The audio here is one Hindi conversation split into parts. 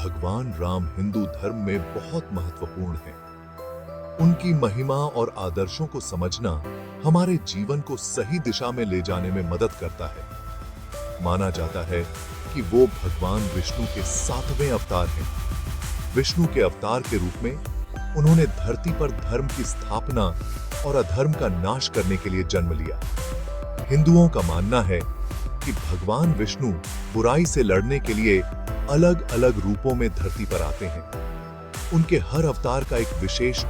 भगवान राम हिंदू धर्म में बहुत महत्वपूर्ण हैं। उनकी महिमा और आदर्शों को समझना हमारे जीवन को सही दिशा में ले जाने में मदद करता है। माना जाता है कि वो भगवान विष्णु के 7वें अवतार हैं। विष्णु के अवतार के रूप में उन्होंने धरती पर धर्म की स्थापना और अधर्म का नाश करने के लिए जन्म लिया। हिंदुओं का मानना है कि भगवान विष्णु बुराई से लड़ने के लिए अलग अलग रूपों में धरती पर आते हैं। उनके हर अवतार का एक विशेष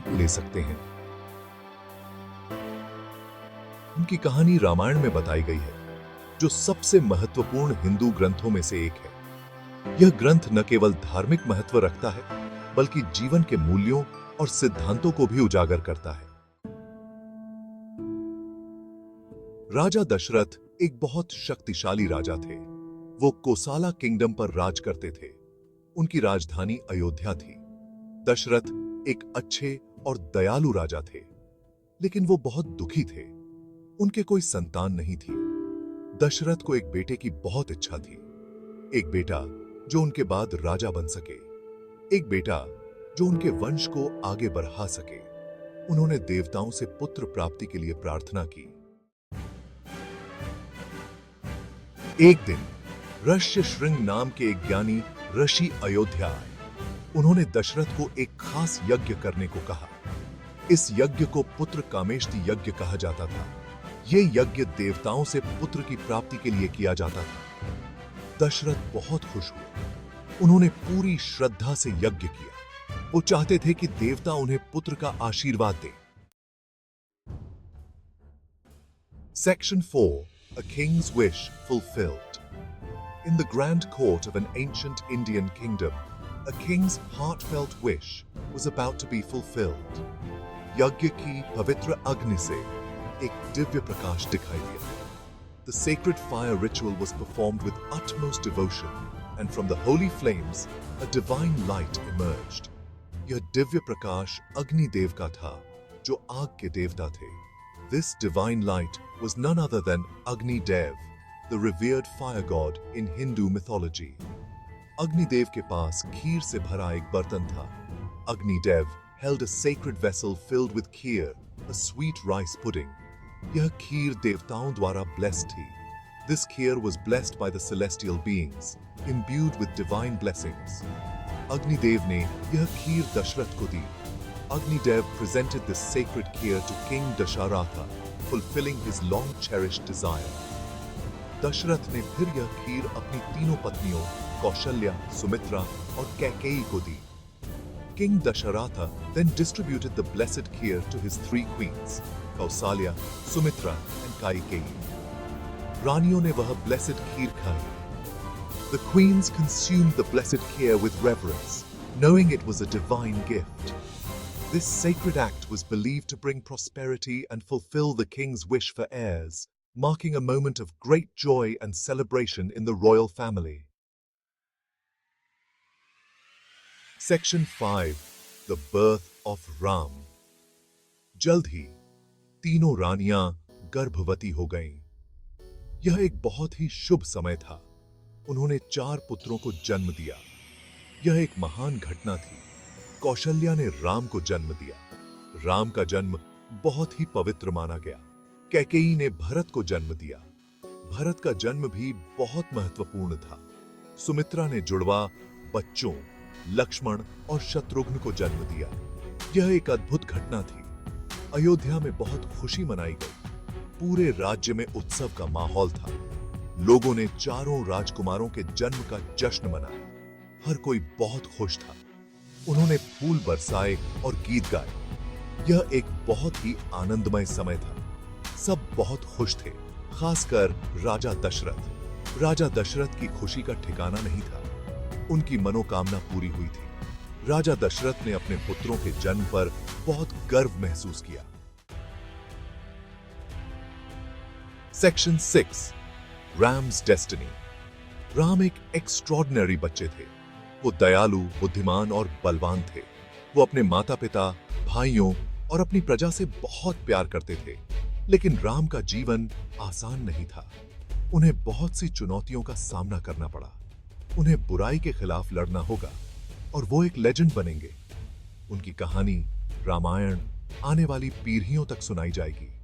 ले सकते हैं। उनकी कहानी रामायण में बताई गई है, जो सबसे महत्वपूर्ण हिंदू ग्रंथों में से एक है। यह ग्रंथ न केवल धार्मिक महत्व रखता है, बल्कि जीवन के मूल्यों और सिद्धांतों को भी उजागर करता है। राजा दशरथ एक बहुत शक्तिशाली राजा थे। वो कोसाला किंगडम पर राज करते थे। उनकी राजधानी अयोध्या थी। दशरथ एक अच्छे और दयालु राजा थे, लेकिन वो बहुत दुखी थे। उनके कोई संतान नहीं थी। दशरथ को एक बेटे की बहुत इच्छा थी। एक बेटा जो उनके बाद राजा बन सके, एक बेटा जो उनके वंश को आगे बढ़ा सके। उन्होंने देवताओं से पुत्र प्राप्ति के लिए प्रार्थना की। एक दिन ऋष्य श्रृंग नाम के एक ज्ञानी ऋषि अयोध्या आए। उन्होंने दशरथ को एक खास यज्ञ करने को कहा। इस यज्ञ को पुत्र कामेष्टि यज्ञ कहा जाता था। यह यज्ञ देवताओं से पुत्र की प्राप्ति के लिए किया जाता था। दशरथ बहुत खुश हुए। उन्होंने पूरी श्रद्धा से यज्ञ किया। वो चाहते थे कि देवता उन्हें पुत्र का आशीर्वाद दें। Section 4. A king's wish fulfilled. In the grand court of an ancient Indian kingdom, a king's heartfelt wish was about to be fulfilled. यज्ञ की पवित्र अग्नि से एक दिव्य प्रकाश दिखाई दिया। The sacred fire ritual was performed with utmost devotion, and from the holy flames, a divine light emerged. यह दिव्य प्रकाश अग्नि देव का था, जो आग के देवता थे। This divine light was none other than Agni Dev, the revered fire god in Hindu mythology. Agni Dev के पास खीर से भरा एक बर्तन था। Agni Dev held a sacred vessel filled with kheer, a sweet rice pudding. यह खीर देवताओं द्वारा blessed थी। This kheer was blessed by the celestial beings, imbued with divine blessings. Agni Dev ने यह खीर दशरथ को दी। Agni Dev presented this sacred kheer to King Dasharatha, fulfilling his long-cherished desire. Dasharath ने फिर यह खीर अपनी तीनों पत्नियों कौशल्या, सुमित्रा और कैकेयी को दी। King Dasharatha then distributed the blessed kheer to his 3 queens, Kausalya, Sumitra and Kaikeyi. रानियों ने वह blessed खीर खाई। The queens consumed the blessed kheer with reverence, knowing it was a divine gift. This sacred act was believed to bring prosperity and fulfill the king's wish for heirs, marking a moment of great joy and celebration in the royal family. Section 5. The birth of Ram. जल्द ही तीनों रानियां गर्भवती हो गईं। यह एक बहुत ही शुभ समय था। उन्होंने 4 पुत्रों को जन्म दिया। यह एक महान घटना थी। कौशल्या ने राम को जन्म दिया। राम का जन्म बहुत ही पवित्र माना गया। कैकेयी ने भरत को जन्म दिया। भरत का जन्म भी बहुत महत्वपूर्ण था। सुमित्रा ने जुड़वा बच्चों लक्ष्मण और शत्रुघ्न को जन्म दिया। यह एक अद्भुत घटना थी। अयोध्या में बहुत खुशी मनाई गई। पूरे राज्य में उत्सव का माहौल था। लोगों ने चारों राजकुमारों के जन्म का जश्न मनाया। हर कोई बहुत खुश था। उन्होंने फूल बरसाए और गीत गाए। यह एक बहुत ही आनंदमय समय था। सब बहुत खुश थे, खासकर राजा दशरथ। राजा दशरथ की खुशी का ठिकाना नहीं था। उनकी मनोकामना पूरी हुई थी। राजा दशरथ ने अपने पुत्रों के जन्म पर बहुत गर्व महसूस किया। Section 6 rams destiny. राम एक एक्स्ट्रॉर्डिनरी बच्चे थे। वो दयालु, बुद्धिमान और बलवान थे। वो अपने माता पिता, भाइयों और अपनी प्रजा से बहुत प्यार करते थे। लेकिन राम का जीवन आसान नहीं था। उन्हें बहुत सी चुनौतियों का सामना करना पड़ा। उन्हें बुराई के खिलाफ लड़ना होगा और वो एक लेजेंड बनेंगे। उनकी कहानी रामायण आने वाली पीढ़ियों तक सुनाई जाएगी।